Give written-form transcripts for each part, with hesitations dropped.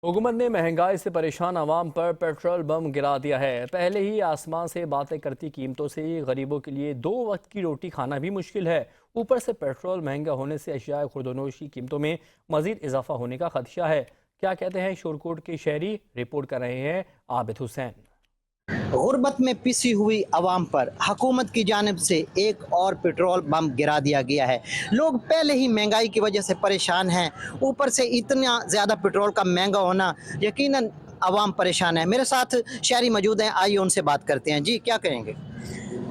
हुकूमत ने महंगाई से परेशान आवाम पर पेट्रोल बम गिरा दिया है। पहले ही आसमान से बातें करती कीमतों से गरीबों के लिए दो वक्त की रोटी खाना भी मुश्किल है। ऊपर से पेट्रोल महंगा होने से अशिया खुर्दनोश की कीमतों में मजीद इजाफा होने का खदशा है। क्या कहते हैं शोरकोट के शहरी, रिपोर्ट कर रहे हैं आबिद हुसैन। गुर्बत में पिसी हुई आवाम पर हुकूमत की जानिब से एक और पेट्रोल बम गिरा दिया गया है। लोग पहले ही महंगाई की वजह से परेशान हैं, ऊपर से इतना ज़्यादा पेट्रोल का महंगा होना, यकीनन आवाम परेशान है। मेरे साथ शहरी मौजूद हैं, आइए उनसे बात करते हैं। जी, क्या कहेंगे?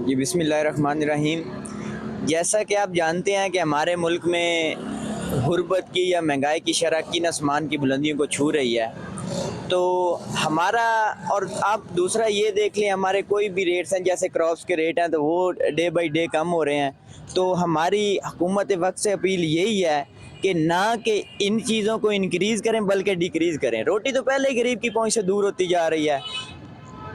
जी बिस्मिल्लाहिर्रहमानिर्रहीम। जैसा कि आप जानते हैं कि हमारे मुल्क में गुर्बत की या महंगाई की शरह किन आसमान की बुलंदियों को छू रही है, तो हमारा और आप दूसरा ये देख लें, हमारे कोई भी रेट्स हैं, जैसे क्रॉप्स के रेट हैं तो वो डे बाई डे कम हो रहे हैं। तो हमारी हुकूमत वक्त से अपील यही है कि ना कि इन चीज़ों को इंक्रीज़ करें बल्कि डिक्रीज़ करें। रोटी तो पहले ही गरीब की पहुंच से दूर होती जा रही है।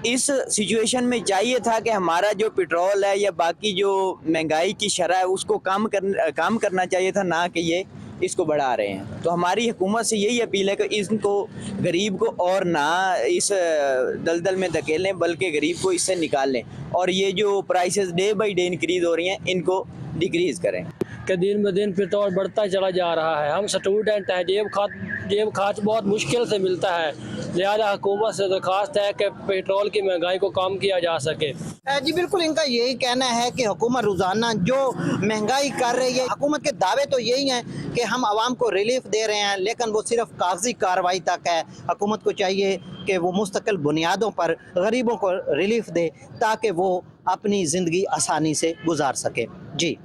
इस सिचुएशन में चाहिए था कि हमारा जो पेट्रोल है या बाकी जो महंगाई की शरह है उसको कम करना चाहिए था, ना कि ये इसको बढ़ा रहे हैं। तो हमारी हुकूमत से यही अपील है कि इनको, गरीब को और ना इस दलदल में धकेलें बल्कि गरीब को इससे निकाल लें, और ये जो prices day by day increase हो रही हैं इनको डिक्रीज़ करें। कि दिन ब दिन पेट्रोल बढ़ता चला जा रहा है। हम स्टूडेंट हैं, जेब खर्च बहुत मुश्किल से मिलता है। लिहाजा हुकूमत से दरख्वास्त है कि पेट्रोल की महंगाई को कम किया जा सके। जी बिल्कुल, इनका यही कहना है कि हुकूमत रोज़ाना जो महंगाई कर रही है, हुकूमत के दावे तो यही हैं कि हम आवाम को रिलीफ दे रहे हैं, लेकिन वो सिर्फ कागजी कार्रवाई तक है। हुकूमत को चाहिए कि वो मुस्तकिल बुनियादों पर गरीबों को रिलीफ दे ताकि वो अपनी ज़िंदगी आसानी से गुजार सके। जी।